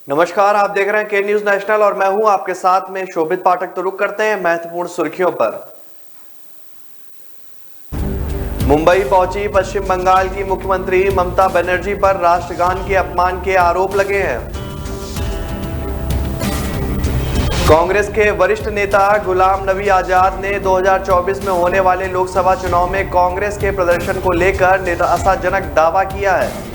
नमस्कार, आप देख रहे हैं के न्यूज नेशनल और मैं हूं आपके साथ में शोभित पाठक। तो रुक करते हैं महत्वपूर्ण सुर्खियों पर। मुंबई पहुंची पश्चिम बंगाल की मुख्यमंत्री ममता बनर्जी पर राष्ट्रगान के अपमान के आरोप लगे हैं। कांग्रेस के वरिष्ठ नेता गुलाम नबी आजाद ने 2024 में होने वाले लोकसभा चुनाव में कांग्रेस के प्रदर्शन को लेकर निराशाजनक दावा किया है।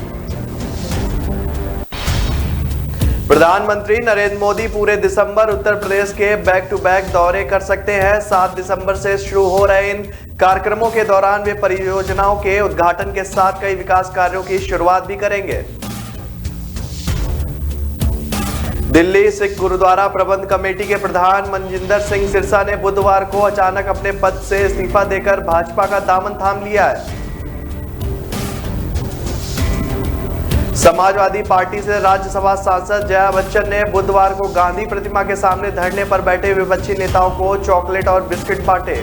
प्रधानमंत्री नरेंद्र मोदी पूरे दिसंबर उत्तर प्रदेश के बैक टू बैक दौरे कर सकते हैं। 7 दिसंबर से शुरू हो रहे इन कार्यक्रमों के दौरान वे परियोजनाओं के उद्घाटन के साथ कई विकास कार्यों की शुरुआत भी करेंगे। दिल्ली सिख गुरुद्वारा प्रबंध कमेटी के प्रधान मनजिंदर सिंह सिरसा ने बुधवार को अचानक अपने पद से इस्तीफा देकर भाजपा का दामन थाम लिया है। समाजवादी पार्टी से राज्यसभा सांसद जया बच्चन ने बुधवार को गांधी प्रतिमा के सामने धरने पर बैठे विपक्षी नेताओं को चॉकलेट और बिस्किट बांटे।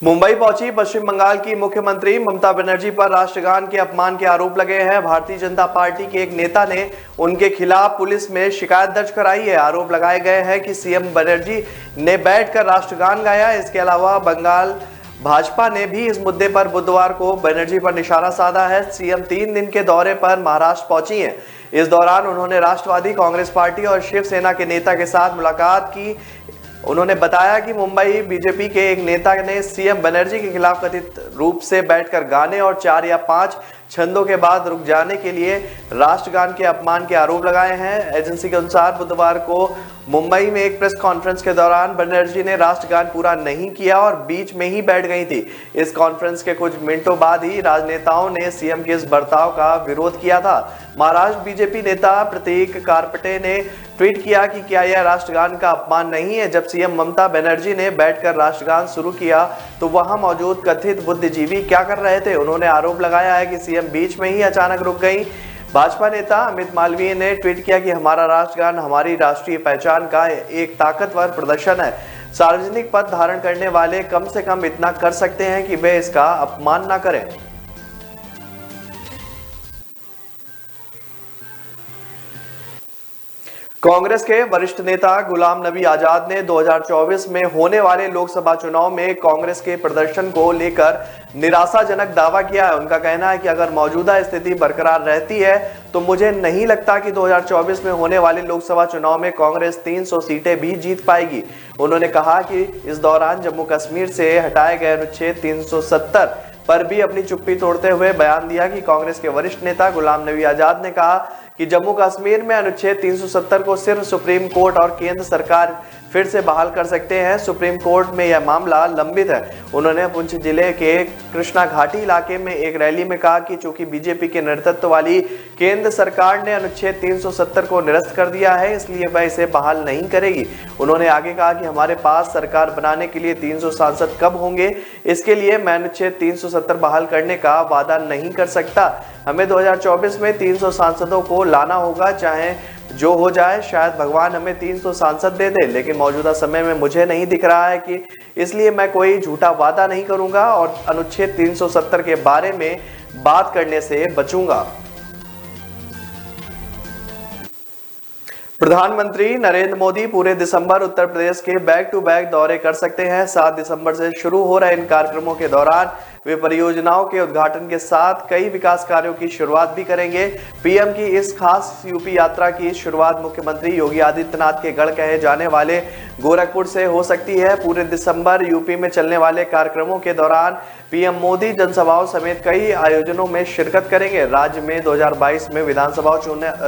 मुंबई पहुंची पश्चिम बंगाल की मुख्यमंत्री ममता बनर्जी पर राष्ट्रगान के अपमान के आरोप लगे हैं। भारतीय जनता पार्टी के एक नेता ने उनके खिलाफ पुलिस में शिकायत दर्ज कराई है। आरोप लगाए गए हैं कि सीएम बनर्जी ने बैठकर राष्ट्रगान गाया। इसके अलावा बंगाल भाजपा ने भी इस मुद्दे पर बुधवार को बनर्जी पर निशाना साधा है। सीएम 3 दिन के दौरे पर महाराष्ट्र पहुंची हैं। इस दौरान उन्होंने राष्ट्रवादी कांग्रेस पार्टी और शिवसेना के नेता के साथ मुलाकात की। उन्होंने बताया कि मुंबई बीजेपी के एक नेता ने सीएम बनर्जी के खिलाफ कथित रूप से बैठकर गाने और 4 या 5 छंदों के बाद रुक जाने के लिए राष्ट्रगान के अपमान के आरोप लगाए हैं। एजेंसी के अनुसार बुधवार को मुंबई में एक प्रेस कॉन्फ्रेंस के दौरान बनर्जी ने राष्ट्रगान पूरा नहीं किया और बीच में ही बैठ गई थी। इस कॉन्फ्रेंस के कुछ मिनटों बाद ही राजनेताओं ने सीएम के इस बर्ताव का विरोध किया था। महाराष्ट्र बीजेपी नेता प्रतीक कारपटे ने ट्वीट किया कि क्या यह राष्ट्रगान का अपमान नहीं है। जब सीएम ममता बनर्जी ने बैठकर राष्ट्रगान शुरू किया तो वहां मौजूद कथित बुद्धिजीवी क्या कर रहे थे। उन्होंने आरोप लगाया है कि सीएम बीच में ही अचानक रुक गई। भाजपा नेता अमित मालवीय ने ट्वीट किया कि हमारा राष्ट्रगान हमारी राष्ट्रीय पहचान का एक ताकतवर प्रदर्शन है। सार्वजनिक पद धारण करने वाले कम से कम इतना कर सकते हैं कि वे इसका अपमान ना करें। कांग्रेस के वरिष्ठ नेता गुलाम नबी आजाद ने 2024 में होने वाले लोकसभा चुनाव में कांग्रेस के प्रदर्शन को लेकर निराशाजनक दावा किया है। उनका कहना है कि अगर मौजूदा स्थिति बरकरार रहती है तो मुझे नहीं लगता कि 2024 में होने वाले लोकसभा चुनाव में कांग्रेस 300 सीटें भी जीत पाएगी। उन्होंने कहा कि इस दौरान जम्मू कश्मीर से हटाए गए अनुच्छेद 370 पर भी अपनी चुप्पी तोड़ते हुए बयान दिया कि कांग्रेस के वरिष्ठ नेता गुलाम नबी आजाद ने कहा कि जम्मू कश्मीर में अनुच्छेद 370 को सिर्फ सुप्रीम कोर्ट और केंद्र सरकार फिर से बहाल कर सकते हैं। सुप्रीम कोर्ट में यह मामला लंबित है। उन्होंने पुंछ जिले के कृष्णा घाटी इलाके में एक रैली में कहा कि चूंकि बीजेपी के नेतृत्व वाली केंद्र सरकार ने अनुच्छेद 370 को निरस्त कर दिया है, इसलिए वह इसे बहाल नहीं करेगी। उन्होंने आगे कहा कि हमारे पास सरकार बनाने के लिए 300 सांसद कब होंगे, इसके लिए मैं अनुच्छेद 370 बहाल करने का वादा नहीं कर सकता। हमें 2024 में 300 सांसदों को लाना होगा, चाहे जो हो जाए। शायद भगवान हमें 300 सांसद दे दे, लेकिन मौजूदा समय में मुझे नहीं दिख रहा है कि इसलिए मैं कोई झूठा वादा नहीं करूंगा और अनुच्छेद 370 के बारे में बात करने से बचूंगा। प्रधानमंत्री नरेंद्र मोदी पूरे दिसंबर उत्तर प्रदेश के बैक टू बैक दौरे कर सकते हैं। 7 दिसंबर से शुरू हो रहे इन कार्यक्रमों के दौरान वे परियोजनाओं के उद्घाटन के साथ कई विकास कार्यों की शुरुआत भी करेंगे। पीएम की इस खास यूपी यात्रा की शुरुआत मुख्यमंत्री योगी आदित्यनाथ के गढ़ कहे जाने वाले गोरखपुर से हो सकती है। पूरे दिसंबर यूपी में चलने वाले कार्यक्रमों के दौरान पीएम मोदी जनसभाओं समेत कई आयोजनों में शिरकत करेंगे। राज्य में 2022 में विधानसभा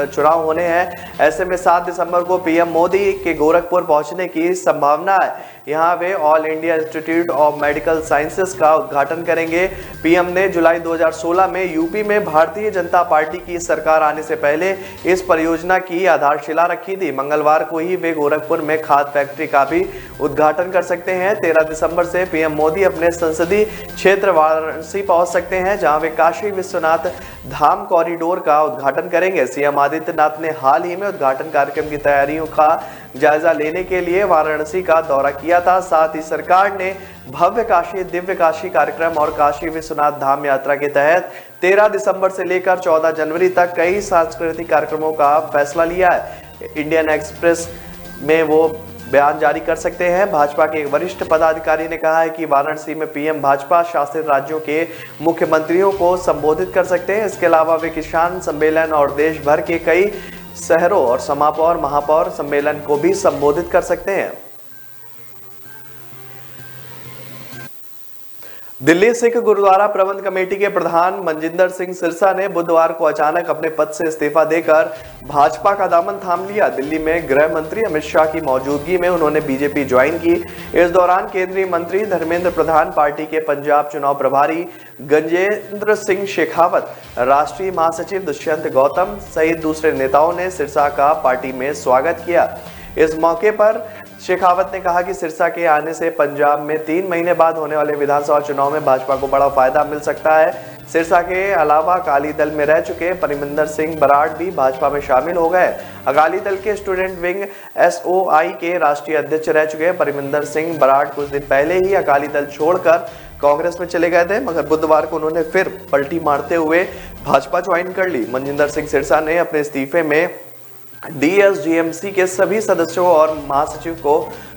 चुनाव होने हैं। ऐसे में 7 दिसंबर को पीएम मोदी के गोरखपुर पहुंचने की संभावना है। यहां वे All India Institute of Medical Sciences का उद्घाटन करेंगे। पीएम ने जुलाई 2016 में यूपी में भारतीय जनता पार्टी की सरकार आने से पहले इस परियोजना की आधारशिला रखी थी। मंगलवार को ही वे गोरखपुर में खाद फैक्ट्री का भी उद्घाटन कर सकते हैं। 13 दिसंबर से पीएम मोदी अपने संसदीय क्षेत्र क्षेत्र वाराणसी पहुंच सकते हैं, जहां वे काशी विश्वनाथ धाम कॉरिडोर का उद्घाटन करेंगे। सीएम आदित्यनाथ ने हाल ही में उद्घाटन कार्यक्रम की तैयारियों का जायजा लेने के लिए वाराणसी का दौरा किया था। साथ ही सरकार ने भव्य काशी दिव्य काशी कार्यक्रम और काशी विश्वनाथ धाम यात्रा के तहत 13 दिसंबर से लेकर 14 जनवरी तक कई सांस्कृतिक कार्यक्रमों का फैसला लिया है। इंडियन एक्सप्रेस में वो बयान जारी कर सकते हैं। भाजपा के एक वरिष्ठ पदाधिकारी ने कहा है कि वाराणसी में पीएम भाजपा शासित राज्यों के मुख्यमंत्रियों को संबोधित कर सकते हैं। इसके अलावा वे किसान सम्मेलन और देश भर के कई शहरों और समापौर महापौर सम्मेलन को भी संबोधित कर सकते हैं। दिल्ली सिख गुरुद्वारा प्रबंध कमेटी के प्रधान मनजिंदर सिंह सिरसा ने बुधवार को अचानक अपने पद से इस्तीफा देकर भाजपा का दामन थाम लिया। दिल्ली में गृह मंत्री अमित शाह की मौजूदगी में उन्होंने बीजेपी ज्वाइन की। इस दौरान केंद्रीय मंत्री धर्मेंद्र प्रधान, पार्टी के पंजाब चुनाव प्रभारी गजेंद्र सिंह शेखावत, राष्ट्रीय महासचिव दुष्यंत गौतम सहित दूसरे नेताओं ने सिरसा का पार्टी में स्वागत किया। इस मौके पर शेखावत ने कहा कि सिरसा के आने से पंजाब में 3 महीने बाद होने वाले विधानसभा चुनाव में भाजपा को बड़ा फायदा मिल सकता है। सिरसा के अलावा अकाली दल में रह चुके परमिंदर सिंह बराड़ भी भाजपा में शामिल हो गए। अकाली दल के स्टूडेंट विंग SOI के राष्ट्रीय अध्यक्ष रह चुके परमिंदर सिंह बराड़ कुछ दिन पहले ही अकाली दल छोड़कर कांग्रेस में चले गए थे, मगर बुधवार को उन्होंने फिर पलटी मारते हुए भाजपा ज्वाइन कर ली। मनजिंदर सिंह सिरसा ने अपने इस्तीफे में DSGMC के सभी सदस्यों और महासचिव को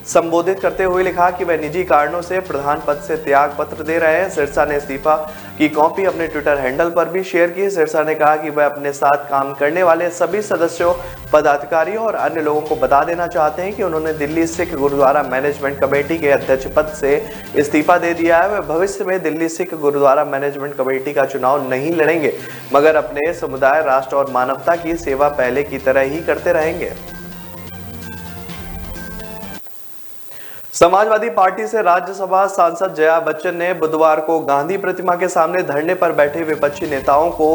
संबोधित करते हुए लिखा कि वह निजी कारणों से प्रधान पद से त्याग पत्र दे रहे हैं। सिरसा ने इस्तीफा की कॉपी अपने ट्विटर हैंडल पर भी शेयर की। सिरसा ने कहा कि वह अपने साथ काम करने वाले सभी सदस्यों, पदाधिकारियों और अन्य लोगों को बता देना चाहते हैं कि उन्होंने दिल्ली सिख गुरुद्वारा मैनेजमेंट कमेटी के अध्यक्ष पद से इस्तीफा दे दिया है। वह भविष्य में दिल्ली सिख गुरुद्वारा मैनेजमेंट कमेटी का चुनाव नहीं लड़ेंगे, मगर अपने समुदाय, राष्ट्र और मानवता की सेवा पहले की तरह ही करते रहेंगे। समाजवादी पार्टी से राज्यसभा सांसद जया बच्चन ने बुधवार को गांधी प्रतिमा के सामने धरने पर बैठे विपक्षी नेताओं को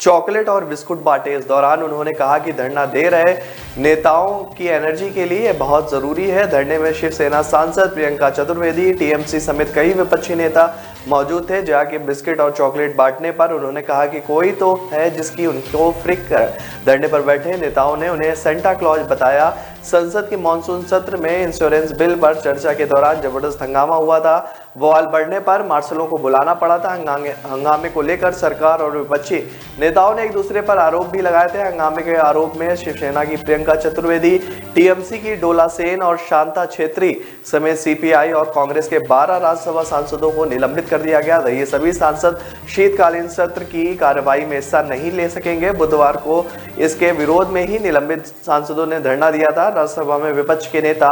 चॉकलेट और बिस्कुट बांटे। इस दौरान उन्होंने कहा कि धरना दे रहे नेताओं की एनर्जी के लिए यह बहुत जरूरी है। धरने में शिवसेना सांसद प्रियंका चतुर्वेदी, TMC समेत कई विपक्षी नेता मौजूद थे। जाके बिस्किट और चॉकलेट बांटने पर उन्होंने कहा कि कोई तो है जिसकी उनको फिक्र है। धरने पर बैठे नेताओं ने उन्हें सेंटा क्लॉज बताया। संसद के मानसून सत्र में इंश्योरेंस बिल पर चर्चा के दौरान जबरदस्त हंगामा हुआ था। बवाल बढ़ने पर मार्शलों को बुलाना पड़ा था। हंगामे को लेकर सरकार और विपक्षी नेताओं ने एक दूसरे पर आरोप भी लगाए थे। हंगामे के आरोप में शिवसेना की प्रियंका चतुर्वेदी, TMC की डोला सेन और शांता छेत्री समेत CPI और कांग्रेस के 12 राज्यसभा सांसदों को निलंबित कर दिया गया था। ये सभी सांसद शीतकालीन सत्र की कार्यवाही में हिस्सा नहीं ले सकेंगे। बुधवार को इसके विरोध में ही निलंबित सांसदों ने धरना दिया था। राज्यसभा में विपक्ष के नेता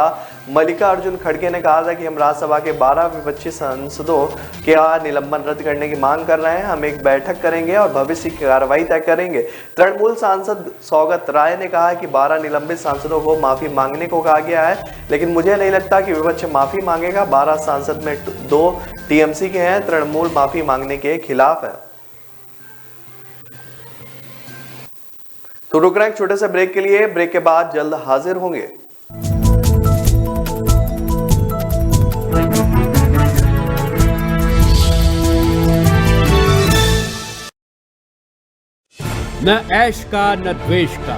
मल्लिकार्जुन खड़गे ने कहा था कि हम राज्यसभा के 12 विपक्षी सांसदों के निलंबन रद्द करने की मांग कर रहे हैं। हम एक बैठक करेंगे और भविष्य की कार्रवाई तय करेंगे। तृणमूल सांसद सौगत राय ने कहा कि 12 निलंबित सांसदों को माफी मांगने को कहा गया है, लेकिन मुझे नहीं लगता कि विपक्ष माफी मांगेगा। 12 सांसद में 2 TMC के हैं। तृणमूल माफी मांगने के खिलाफ है। तो रुक रहे हैं एक छोटे से ब्रेक के लिए। ब्रेक के बाद जल्द हाजिर होंगे। न ऐश का न द्वेष का,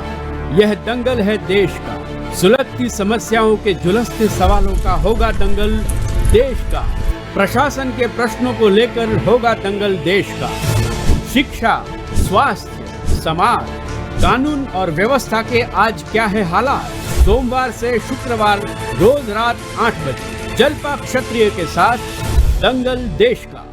यह दंगल है देश का। सुलगती समस्याओं के जुलसते सवालों का होगा दंगल देश का। प्रशासन के प्रश्नों को लेकर होगा दंगल देश का। शिक्षा, स्वास्थ्य, समाज, कानून और व्यवस्था के आज क्या है हालात। सोमवार से शुक्रवार रोज रात 8 बजे जलपा क्षत्रिय के साथ दंगल देश का।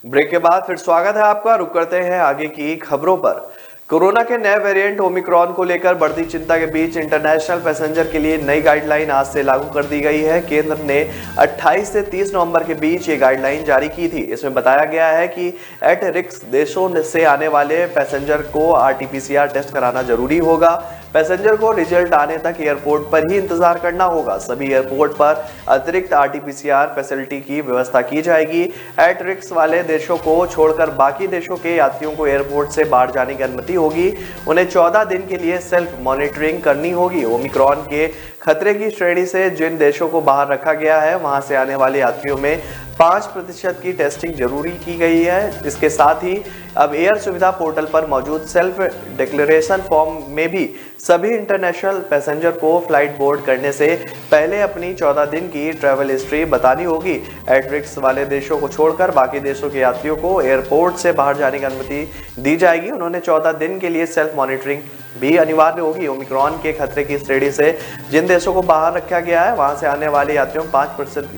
ब्रेक के बाद फिर स्वागत है आपका। रुक करते हैं आगे की खबरों पर। कोरोना के नए वेरिएंट ओमिक्रॉन को लेकर बढ़ती चिंता के बीच इंटरनेशनल पैसेंजर के लिए नई गाइडलाइन आज से लागू कर दी गई है। केंद्र ने 28 से 30 नवंबर के बीच ये गाइडलाइन जारी की थी। इसमें बताया गया है कि एट रिस्क देशों से आने वाले पैसेंजर को RT-PCR टेस्ट कराना जरूरी होगा। पैसेंजर को रिजल्ट आने तक एयरपोर्ट पर ही इंतजार करना होगा। सभी एयरपोर्ट पर अतिरिक्त RT-PCR फैसिलिटी की व्यवस्था की जाएगी। एट रिस्क वाले देशों को छोड़कर बाकी देशों के यात्रियों को एयरपोर्ट से बाहर जाने की अनुमति होगी, उन्हें 14 दिन के लिए सेल्फ मॉनिटरिंग करनी होगी। ओमिक्रॉन के खतरे की श्रेणी से जिन देशों को बाहर रखा गया है, वहां से आने वाले यात्रियों में 5% की टेस्टिंग जरूरी की गई है। इसके साथ ही अब एयर सुविधा पोर्टल पर मौजूद सेल्फ डिक्लेरेशन फॉर्म में भी सभी इंटरनेशनल पैसेंजर को फ्लाइट बोर्ड करने से पहले अपनी 14 दिन की ट्रैवल हिस्ट्री बतानी होगी। एट रिस्क वाले देशों को छोड़कर बाकी देशों के यात्रियों को एयरपोर्ट से बाहर जाने की अनुमति दी जाएगी। उन्होंने 14 दिन के लिए सेल्फ मॉनिटरिंग भी अनिवार्य होगी। ओमिक्रॉन के खतरे की श्रेणी से जिन देशों को बाहर रखा गया है, वहां से आने वाले यात्रियों में 5%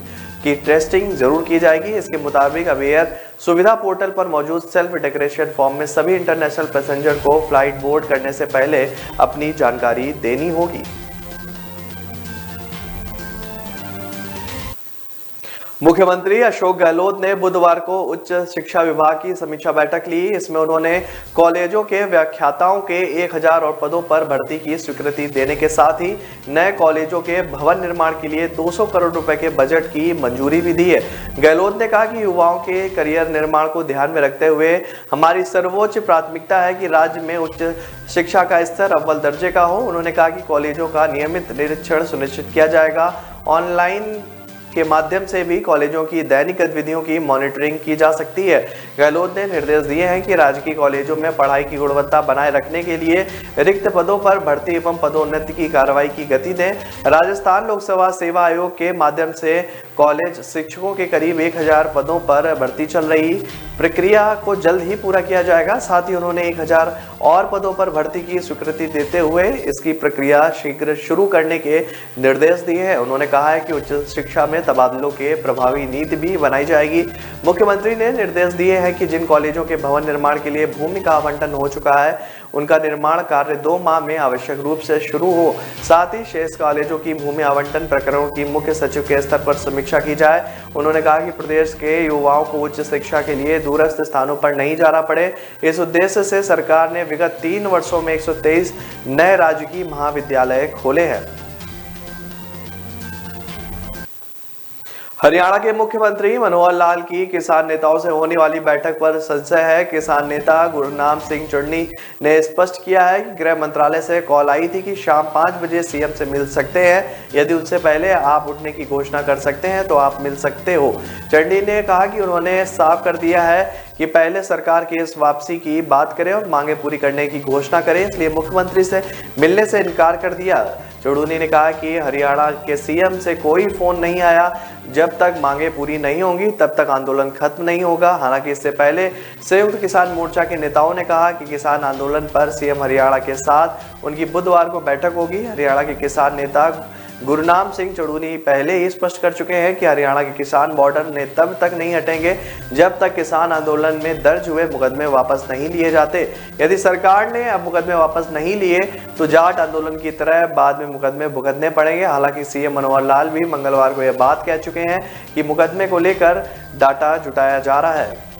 की टेस्टिंग जरूर की जाएगी। इसके मुताबिक अब एयर सुविधा पोर्टल पर मौजूद सेल्फ डिक्लेरेशन फॉर्म में सभी इंटरनेशनल पैसेंजर को फ्लाइट बोर्ड करने से पहले अपनी जानकारी देनी होगी। मुख्यमंत्री अशोक गहलोत ने बुधवार को उच्च शिक्षा विभाग की समीक्षा बैठक ली। इसमें उन्होंने कॉलेजों के व्याख्याताओं के 1000 और पदों पर भर्ती की स्वीकृति देने के साथ ही नए कॉलेजों के भवन निर्माण के लिए 200 करोड़ रुपए के बजट की मंजूरी भी दी है। गहलोत ने कहा कि युवाओं के करियर निर्माण को ध्यान में रखते हुए हमारी सर्वोच्च प्राथमिकता है कि राज्य में उच्च शिक्षा का स्तर अव्वल दर्जे का हो। उन्होंने कहा कि कॉलेजों का नियमित निरीक्षण सुनिश्चित किया जाएगा। ऑनलाइन के माध्यम से भी कॉलेजों की दैनिक गतिविधियों की मॉनिटरिंग की जा सकती है। गहलोत ने निर्देश दिए हैं कि राजकीय कॉलेजों में पढ़ाई की गुणवत्ता बनाए रखने के लिए रिक्त पदों पर भर्ती एवं पदोन्नति की कार्रवाई की गति दें। राजस्थान लोकसेवा सेवा आयोग के माध्यम से कॉलेज शिक्षकों के करीब 1000 पदों पर भर्ती चल रही प्रक्रिया को जल्द ही पूरा किया जाएगा। साथ ही उन्होंने 1000 और पदों पर भर्ती की स्वीकृति देते हुए इसकी प्रक्रिया शीघ्र शुरू करने के निर्देश दिए हैं। उन्होंने कहा है कि उच्च शिक्षा में तबादलों के प्रभावी नीति भी बनाई जाएगी। मुख्यमंत्री ने निर्देश दिए हैं कि जिन कॉलेजों के भवन निर्माण के लिए भूमि का आवंटन हो चुका है, उनका निर्माण कार्य 2 माह में आवश्यक रूप से शुरू हो। साथ ही शेष कॉलेजों की भूमि आवंटन प्रकरणों की मुख्य सचिव के स्तर पर समीक्षा की जाए। उन्होंने कहा कि प्रदेश के युवाओं को उच्च शिक्षा के लिए दूरस्थ स्थानों पर नहीं जाना पड़े। इस उद्देश्य से सरकार ने विगत 3 वर्षों में 123 नए राजकीय महाविद्यालय खोले हैं। हरियाणा के मुख्यमंत्री मनोहर लाल की किसान नेताओं से होने वाली बैठक पर संशय है। किसान नेता गुरनाम सिंह चुन्नी ने स्पष्ट किया है कि गृह मंत्रालय से कॉल आई थी कि शाम 5 बजे सीएम से मिल सकते हैं। यदि उनसे पहले आप उठने की घोषणा कर सकते हैं तो आप मिल सकते हो। चन्नी ने कहा कि उन्होंने साफ कर दिया है कि पहले सरकार की इस वापसी की बात करें और मांगे पूरी करने की घोषणा करें, इसलिए मुख्यमंत्री से मिलने से इनकार कर दिया। चौधरी ने कहा कि हरियाणा के सीएम से कोई फोन नहीं आया। जब तक मांगे पूरी नहीं होंगी तब तक आंदोलन खत्म नहीं होगा। हालांकि इससे पहले संयुक्त किसान मोर्चा के नेताओं ने कहा कि किसान आंदोलन पर सीएम हरियाणा के साथ उनकी बुधवार को बैठक होगी। हरियाणा के किसान नेता गुरनाम सिंह चौधरी पहले ही स्पष्ट कर चुके हैं कि हरियाणा के किसान बॉर्डर ने तब तक नहीं हटेंगे जब तक किसान आंदोलन में दर्ज हुए मुकदमे वापस नहीं लिए जाते। यदि सरकार ने अब मुकदमे वापस नहीं लिए तो जाट आंदोलन की तरह बाद में मुकदमे भुगतने पड़ेंगे। हालांकि सीएम मनोहर लाल भी मंगलवार को यह बात कह चुके हैं कि मुकदमे को लेकर डाटा जुटाया जा रहा है।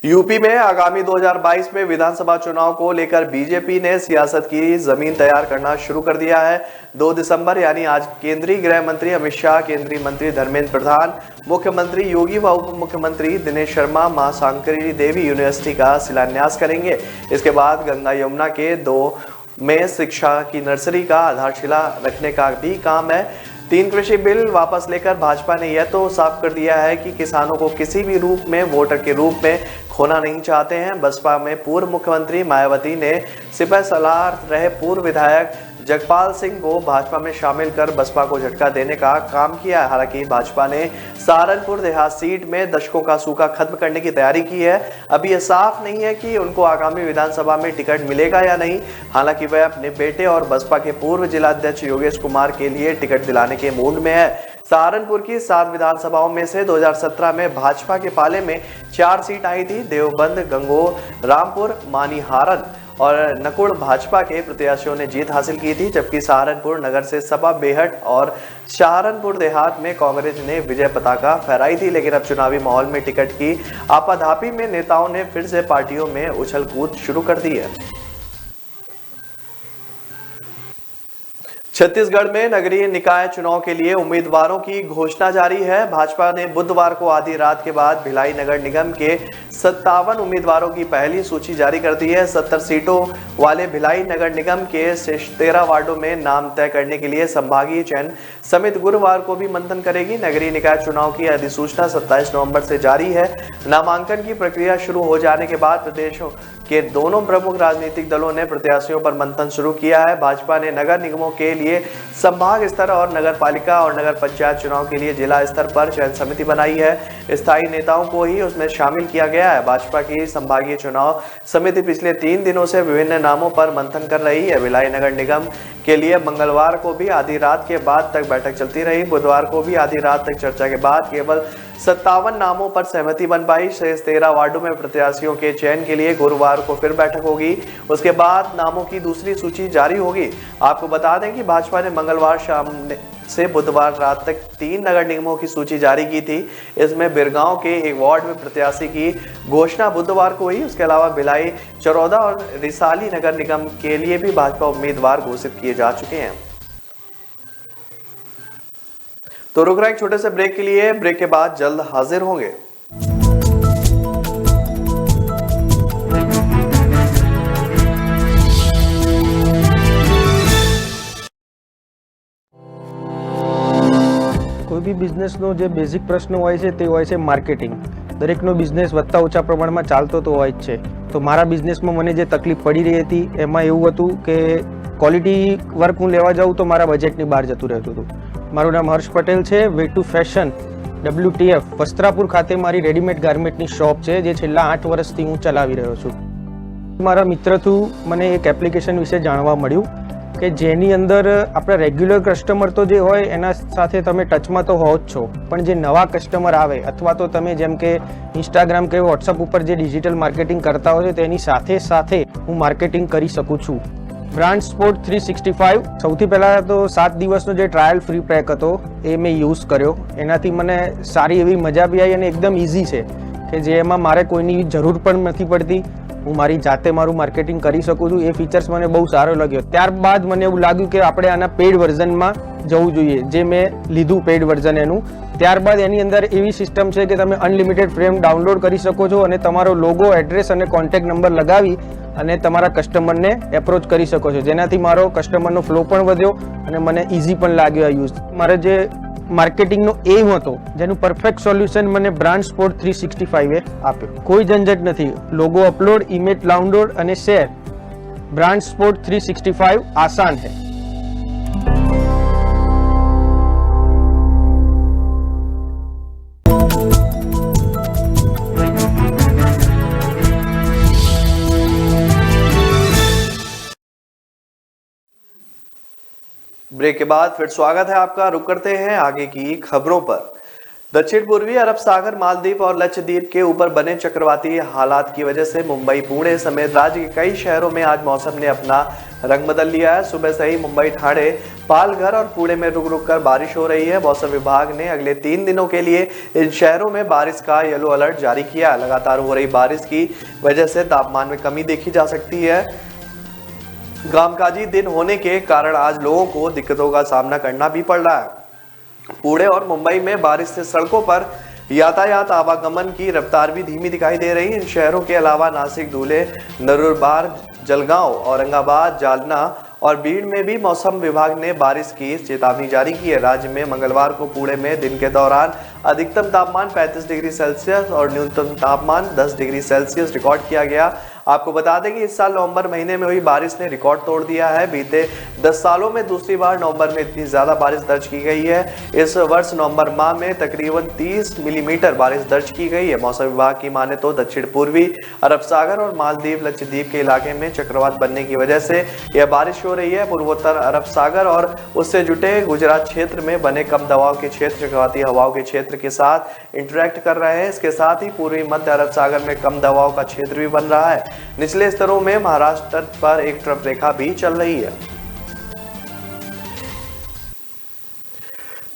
यूपी में आगामी 2022 में विधानसभा चुनाव को लेकर बीजेपी ने सियासत की जमीन तैयार करना शुरू कर दिया है। 2 दिसंबर यानी आज केंद्रीय गृह मंत्री अमित शाह, केंद्रीय मंत्री धर्मेंद्र प्रधान, मुख्यमंत्री योगी व उप मुख्यमंत्री दिनेश शर्मा मां सांकरी देवी यूनिवर्सिटी का शिलान्यास करेंगे। इसके बाद गंगा यमुना के 2 में शिक्षा की नर्सरी का आधारशिला रखने का भी काम है। 3 कृषि बिल वापस लेकर भाजपा ने यह तो साफ कर दिया है कि किसानों को किसी भी रूप में वोटर के रूप में खोना नहीं चाहते हैं। बसपा में पूर्व मुख्यमंत्री मायावती ने सिपह सलार रहे पूर्व विधायक जगपाल सिंह को भाजपा में शामिल कर बसपा को झटका देने का काम किया है। हालांकि भाजपा ने सहारनपुर देहात सीट में दशकों का सूखा खत्म करने की तैयारी की है। अभी यह साफ नहीं है कि उनको आगामी विधानसभा में टिकट मिलेगा या नहीं। हालांकि वह अपने बेटे और बसपा के पूर्व जिलाध्यक्ष योगेश कुमार के लिए टिकट दिलाने के मूड में है। सहारनपुर की 7 विधानसभाओं में से 2017 में भाजपा के पाले में 4 सीट आई थी। देवबंद, गंगोह, रामपुर, मानीहारन और नकुड़ भाजपा के प्रत्याशियों ने जीत हासिल की थी, जबकि सहारनपुर नगर से सपा बेहट और सहारनपुर देहात में कांग्रेस ने विजय पताका फहराई थी। लेकिन अब चुनावी माहौल में टिकट की आपाधापी में नेताओं ने फिर से पार्टियों में उछल कूद शुरू कर दी है। छत्तीसगढ़ में नगरीय निकाय चुनाव के लिए उम्मीदवारों की घोषणा जारी है। भाजपा ने बुधवार को आधी रात के बाद भिलाई नगर निगम के 57 उम्मीदवारों की पहली सूची जारी कर दी है। 70 सीटों वाले भिलाई नगर निगम के 13 वार्डों में नाम तय करने के लिए संभागीय चयन समिति गुरुवार को भी मंथन करेगी। नगरीय निकाय चुनाव की अधिसूचना 27 नवंबर से जारी है। नामांकन की प्रक्रिया शुरू हो जाने के बाद प्रदेशों के दोनों प्रमुख राजनीतिक दलों ने प्रत्याशियों पर मंथन शुरू किया है। भाजपा ने नगर निगमों के लिए संभाग स्तर और नगर पालिका और नगर पंचायत चुनाव के लिए जिला स्तर पर चयन समिति बनाई है। स्थायी नेताओं को ही उसमें शामिल किया गया है। भाजपा की संभागीय चुनाव समिति पिछले 3 दिनों से विभिन्न नामों पर मंथन कर रही है। भिलाई नगर निगम के लिए मंगलवार को भी आधी रात के बाद तक बैठक चलती रही। बुधवार को भी आधी रात तक चर्चा के बाद केवल 57 नामों पर सहमति बन पाई। शेष 13 वार्डों में प्रत्याशियों के चयन के लिए गुरुवार को फिर बैठक होगी। उसके बाद नामों की दूसरी सूची जारी होगी। आपको बता दें कि भाजपा ने मंगलवार शाम से बुधवार रात तक 3 नगर निगमों की सूची जारी की थी। इसमें बिरगांव के एक वार्ड में प्रत्याशी की घोषणा बुधवार को हुई। उसके अलावा भिलाई, चरौदा और रिसाली नगर निगम के लिए भी भाजपा उम्मीदवार घोषित किए जा चुके हैं। तो रुक रहे एक छोटे से ब्रेक के लिए। ब्रेक के बाद जल्द हाजिर होंगे। કોઈ બી બિઝનેસનો જે બેઝિક પ્રશ્ન હોય છે તે હોય છે માર્કેટિંગ. દરેકનો બિઝનેસ વધતા ઓછા પ્રમાણમાં ચાલતો તો હોય જ છે. તો મારા બિઝનેસમાં મને જે તકલીફ પડી રહી હતી એમાં એવું હતું કે ક્વોલિટી વર્ક હું લેવા જાઉં તો મારા બજેટની બહાર જતું રહેતું હતું. મારું નામ હર્ષ પટેલ છે. Way to fashion WTF Vastrapur ખાતે મારી રેડીમેડ ગાર્મેન્ટની શોપ છે જે છેલ્લા 8 વર્ષથી હું ચલાવી રહ્યો છું. મારા મિત્ર થ્રુ મને એક એપ્લિકેશન વિશે જાણવા મળ્યું કે જેની અંદર આપણા રેગ્યુલર કસ્ટમર તો જે હોય એના સાથે તમે ટચમાં તો હો જ છો, પણ જે નવા કસ્ટમર આવે અથવા તો તમે જેમ કે ઇન્સ્ટાગ્રામ કે વોટ્સઅપ ઉપર જે ડિજિટલ માર્કેટિંગ કરતા હોય તેની સાથે સાથે હું માર્કેટિંગ કરી શકું છું. બ્રાન્ડ સ્પોર્ટ 365 સૌથી પહેલાં તો 7 દિવસનો જે ટ્રાયલ ફ્રી પેક હતો એ મેં યુઝ કર્યો. એનાથી મને સારી એવી મજા બી આવી અને એકદમ ઇઝી છે કે જેમાં મારે કોઈની જરૂર પણ નથી પડતી. હું મારી જાતે મારું માર્કેટિંગ કરી શકું છું. એ ફીચર્સ મને બહુ સારો લાગ્યો. ત્યારબાદ મને એવું લાગ્યું કે આપણે આના પેઇડ વર્ઝનમાં જવું જોઈએ, જે મેં લીધું પેઇડ વર્ઝન એનું. ત્યારબાદ એની અંદર એવી સિસ્ટમ છે કે તમે અનલિમિટેડ ફ્રેમ ડાઉનલોડ કરી શકો છો અને તમારો લોગો, એડ્રેસ અને કોન્ટેક્ટ નંબર લગાવી અને તમારા કસ્ટમરને એપ્રોચ કરી શકો છો, જેનાથી મારો કસ્ટમરનો ફ્લો પણ વધ્યો અને મને ઇઝી પણ લાગ્યો આ યુઝ. મારે જે માર્કેટિંગનો એમ હતો જેનું પરફેક્ટ સોલ્યુશન મને બ્રાન્ડ સ્પોર્ટ 365 આપ્યો. કોઈ ઝંઝટ નથી. લોગો અપલોડ, ઇમેજ ડાઉનલોડ અને શેર. બ્રાન્ડ સ્પોર્ટ 365 આસાન है. ब्रेक के बाद फिर स्वागत है आपका। रुक करते हैं आगे की खबरों पर। दक्षिण पूर्वी अरब सागर, मालदीव और लक्षद्वीप के ऊपर बने चक्रवाती हालात की वजह से मुंबई, पुणे समेत राज्य के कई शहरों में आज मौसम ने अपना रंग बदल लिया है। सुबह से ही मुंबई, ठाणे, पालघर और पुणे में रुक रुक कर बारिश हो रही है। मौसम विभाग ने अगले 3 दिनों के लिए इन शहरों में बारिश का येलो अलर्ट जारी किया है। लगातार हो रही बारिश की वजह से तापमान में कमी देखी जा सकती है। कामकाजी दिन होने के कारण आज लोगों को दिक्कतों का सामना करना भी पड़ रहा है। पुणे और मुंबई में बारिश से सड़कों पर यातायात आवागमन की रफ्तार भी धीमी दिखाई दे रही है। इन शहरों के अलावा नासिक, धुले, नंदुरबार, जलगांव, औरंगाबाद, जालना और भीड़ में भी मौसम विभाग ने बारिश की चेतावनी जारी की है। राज्य में मंगलवार को पुणे में दिन के दौरान अधिकतम तापमान 35 डिग्री सेल्सियस और न्यूनतम तापमान 10 डिग्री सेल्सियस रिकॉर्ड किया गया। आपको बता दें कि इस साल नवंबर महीने में हुई बारिश ने रिकॉर्ड तोड़ दिया है। बीते 10 सालों में दूसरी बार नवंबर में इतनी ज्यादा बारिश दर्ज की गई है। इस वर्ष नवंबर माह में तकरीबन 30 मिलीमीटर बारिश दर्ज की गई है। मौसम विभाग की माने तो दक्षिण पूर्वी अरब सागर और मालदीव, लक्षद्वीप के इलाके में चक्रवात बनने की वजह से यह बारिश हो रही है। पूर्वोत्तर अरब सागर और उससे जुटे गुजरात क्षेत्र में बने कम दबाव के क्षेत्र चक्रवाती हवाओं के क्षेत्र के साथ इंटरेक्ट कर रहे हैं। इसके साथ ही पूर्वी मध्य अरब सागर में कम दबाव का क्षेत्र भी बन रहा है। निचले स्तरों में महाराष्ट्र तट पर एक ट्रफ रेखा भी चल रही है।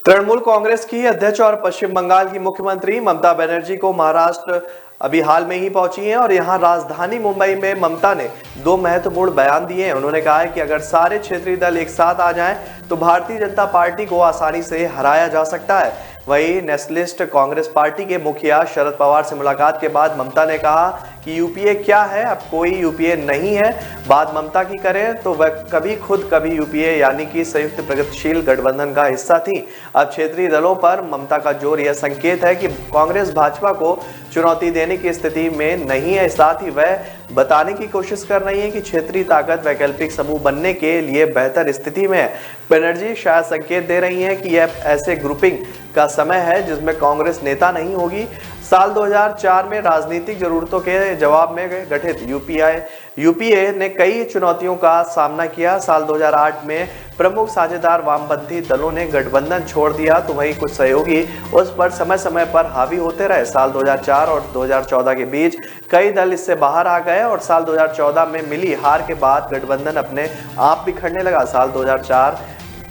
तृणमूल कांग्रेस की अध्यक्ष और पश्चिम बंगाल की मुख्यमंत्री ममता बनर्जी को महाराष्ट्र अभी हाल में ही पहुंची हैं और यहां राजधानी मुंबई में ममता ने दो महत्वपूर्ण बयान दिए हैं। उन्होंने कहा है कि अगर सारे क्षेत्रीय दल एक साथ आ जाएं तो भारतीय जनता पार्टी को आसानी से हराया जा सकता है। वहीं नेशनलिस्ट कांग्रेस पार्टी के मुखिया शरद पवार से मुलाकात के बाद ममता ने कहा कि यूपीए क्या है, अब कोई यूपीए नहीं है। बात ममता की करें तो वह कभी यूपीए यानी कि संयुक्त प्रगतिशील गठबंधन का हिस्सा थी। अब क्षेत्रीय दलों पर ममता का जोर यह संकेत है कि कांग्रेस भाजपा को चुनौती देने की स्थिति में नहीं है। साथ ही वह बताने की कोशिश कर रही है कि क्षेत्रीय ताकत वैकल्पिक समूह बनने के लिए बेहतर स्थिति में है। बनर्जी शायद संकेत दे रही हैं कि यह ऐसे ग्रुपिंग का समय है जिसमें कांग्रेस नेता नहीं होगी। साल 2004 में राजनीतिक जरूरतों के जवाब में गठित यूपीए ने कई चुनौतियों का सामना किया। साल 2008 में प्रमुख साझेदार वामपंथी दलों ने गठबंधन छोड़ दिया तो वहीं कुछ सहयोगी उस पर समय समय पर हावी होते रहे। साल 2004 और 2014 के बीच कई दल इससे बाहर आ गए और साल 2014 में मिली हार के बाद गठबंधन अपने आप बिखरने लगा। साल 2004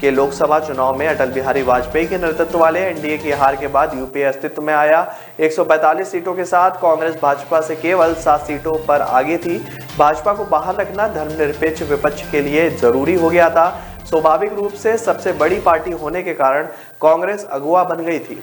के लोकसभा चुनाव में अटल बिहारी वाजपेयी के नेतृत्व वाले एनडीए की हार के बाद यूपीए अस्तित्व में आया। 145 सीटों के साथ कांग्रेस भाजपा से केवल 7 सीटों पर आगे थी। भाजपा को बाहर रखना धर्मनिरपेक्ष विपक्ष के लिए जरूरी हो गया था। स्वाभाविक रूप से सबसे बड़ी पार्टी होने के कारण कांग्रेस अगुवा बन गई थी।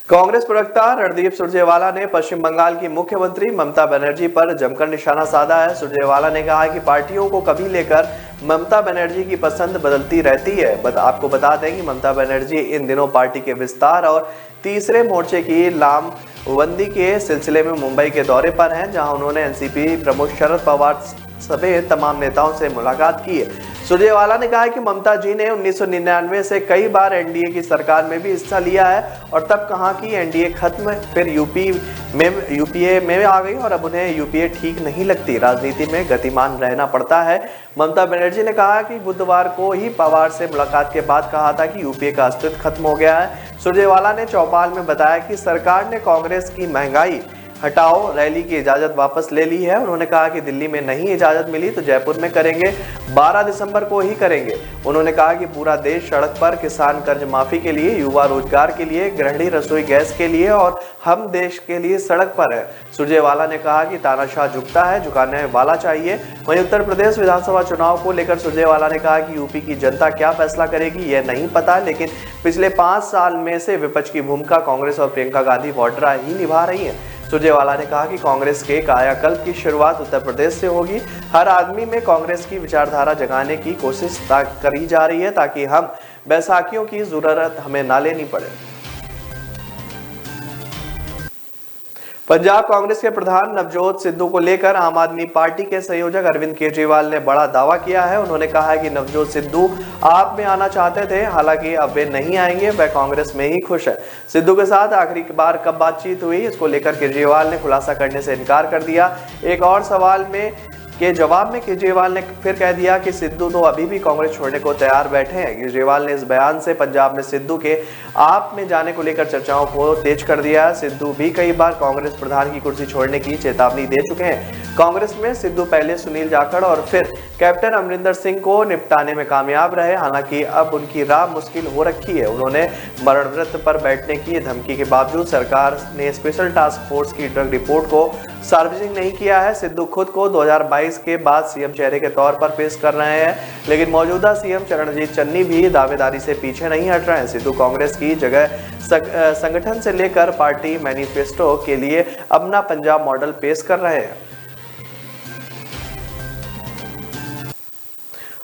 कांग्रेस प्रवक्ता रणदीप सुरजेवाला ने पश्चिम बंगाल की मुख्यमंत्री ममता बनर्जी पर जमकर निशाना साधा है। सुरजेवाला ने कहा कि पार्टियों को कभी लेकर ममता बनर्जी की पसंद बदलती रहती है। आपको बता दें कि ममता बनर्जी इन दिनों पार्टी के विस्तार और तीसरे मोर्चे की लामबंदी के सिलसिले में मुंबई के दौरे पर हैं, जहां उन्होंने एनसीपी प्रमुख शरद पवार समेत तमाम नेताओं से मुलाकात की है। सुरजेवाला ने कहा कि ममता जी ने 1999 से कई बार एनडीए की सरकार में भी हिस्सा लिया है और तब कहा कि एनडीए खत्म, फिर यूपीए में आ गई और अब उन्हें यूपीए ठीक नहीं लगती। राजनीति में गतिमान रहना पड़ता है। ममता बनर्जी ने कहा कि बुधवार को ही पवार से मुलाकात के बाद कहा था कि यूपीए का अस्तित्व खत्म हो गया है। सुरजेवाला ने चौपाल में बताया कि सरकार ने कांग्रेस की महंगाई हटाओ रैली की इजाजत वापस ले ली है। उन्होंने कहा कि दिल्ली में नहीं इजाजत मिली तो जयपुर में करेंगे, 12 दिसंबर को ही करेंगे। उन्होंने कहा कि पूरा देश सड़क पर, किसान कर्ज माफी के लिए, युवा रोजगार के लिए, गृहिणी रसोई गैस के लिए और हम देश के लिए सड़क पर है। सुरजेवाला ने कहा कि तानाशाह झुकता है, झुकाने वाला चाहिए। वहीं उत्तर प्रदेश विधानसभा चुनाव को लेकर सुरजेवाला ने कहा कि यूपी की जनता क्या फैसला करेगी यह नहीं पता, लेकिन पिछले 5 साल में से विपक्ष की भूमिका कांग्रेस और प्रियंका गांधी वाड्रा ही निभा रही है। सुरजेवाला ने कहा कि कांग्रेस के कायाकल्प की शुरुआत उत्तर प्रदेश से होगी। हर आदमी में कांग्रेस की विचारधारा जगाने की कोशिश करी जा रही है ताकि हम बैसाखियों की जरूरत हमें ना लेनी पड़े। पंजाब कांग्रेस के प्रधान नवजोत सिद्धू को लेकर आम आदमी पार्टी के संयोजक अरविंद केजरीवाल ने बड़ा दावा किया है। उन्होंने कहा है कि नवजोत सिद्धू आप में आना चाहते थे, हालांकि अब वे नहीं आएंगे, वह कांग्रेस में ही खुश है। सिद्धू के साथ आखिरी बार कब बातचीत हुई, इसको लेकर केजरीवाल ने खुलासा करने से इनकार कर दिया। एक और सवाल के जवाब में केजरीवाल ने फिर कह दिया कि सिद्धू तो अभी भी कांग्रेस छोड़ने को तैयार बैठे हैं। केजरीवाल ने इस बयान से पंजाब में सिद्धू के आप में जाने को लेकर चर्चाओं को तेज कर दिया। सिद्धू भी कई बार कांग्रेस प्रधान की कुर्सी छोड़ने की चेतावनी दे चुके हैं। कांग्रेस में सिद्धू पहले सुनील जाखड़ और फिर कैप्टन अमरिंदर सिंह को निपटाने में कामयाब रहे, हालांकि अब उनकी राह मुश्किल हो रखी है। उन्होंने मरण व्रत पर बैठने की धमकी के बावजूद सरकार ने स्पेशल टास्क फोर्स की ड्रग रिपोर्ट को सार्वजनिक नहीं किया है। सिद्धू खुद को 2022 के बाद सीएम चेहरे के तौर पर पेश कर रहे हैं, लेकिन मौजूदा सीएम चरणजीत चन्नी भी दावेदारी से पीछे नहीं हट रहे हैं। सिद्धू कांग्रेस की जगह संगठन से लेकर पार्टी मैनिफेस्टो के लिए अपना पंजाब मॉडल पेश कर रहे हैं।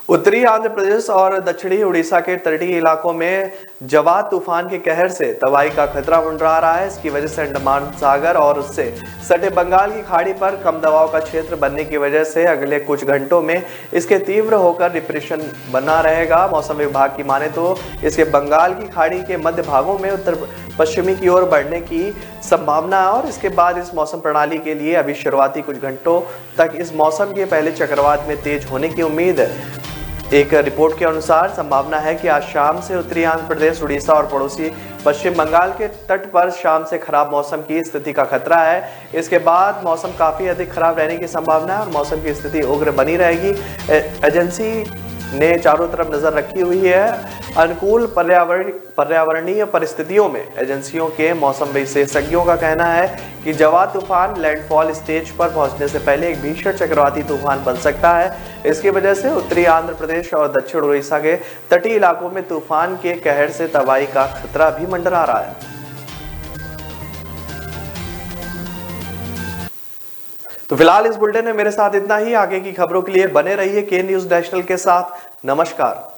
उत्तरी आंध्र प्रदेश और दक्षिणी उड़ीसा के तटीय इलाकों में जवाद तूफान के कहर से तबाही का खतरा मंडरा रहा है। इसकी वजह से अंडमान सागर और उससे सटे बंगाल की खाड़ी पर कम दबाव का क्षेत्र बनने की वजह से अगले कुछ घंटों में इसके तीव्र होकर डिप्रेशन बना रहेगा। मौसम विभाग की माने तो इसके बंगाल की खाड़ी के मध्य भागों में उत्तर पश्चिमी की ओर बढ़ने की संभावना है और इसके बाद इस मौसम प्रणाली के लिए अभी शुरुआती कुछ घंटों तक इस मौसम के पहले चक्रवात में तेज होने की उम्मीद है। एक रिपोर्ट के अनुसार संभावना है कि आज शाम से उत्तरी आंध्र प्रदेश, उड़ीसा और पड़ोसी पश्चिम बंगाल के तट पर शाम से खराब मौसम की स्थिति का खतरा है। इसके बाद मौसम काफी अधिक खराब रहने की संभावना है और मौसम की स्थिति उग्र बनी रहेगी। एजेंसी ने चारों तरफ नजर रखी हुई है। अनुकूल पर्यावरणीय परिस्थितियों में एजेंसियों के मौसम विशेषज्ञों का कहना है कि जवा तूफान लैंडफॉल स्टेज पर पहुंचने से पहले एक भीषण चक्रवाती तूफान बन सकता है। इसकी वजह से उत्तरी आंध्र प्रदेश और दक्षिण उड़ीसा के तटीय इलाकों में तूफान के कहर से तबाही का खतरा भी मंडरा रहा है। तो फिलहाल इस बुलेटिन में मेरे साथ इतना ही। आगे की खबरों के लिए बने रहिए के न्यूज़ नेशनल के साथ। नमस्कार।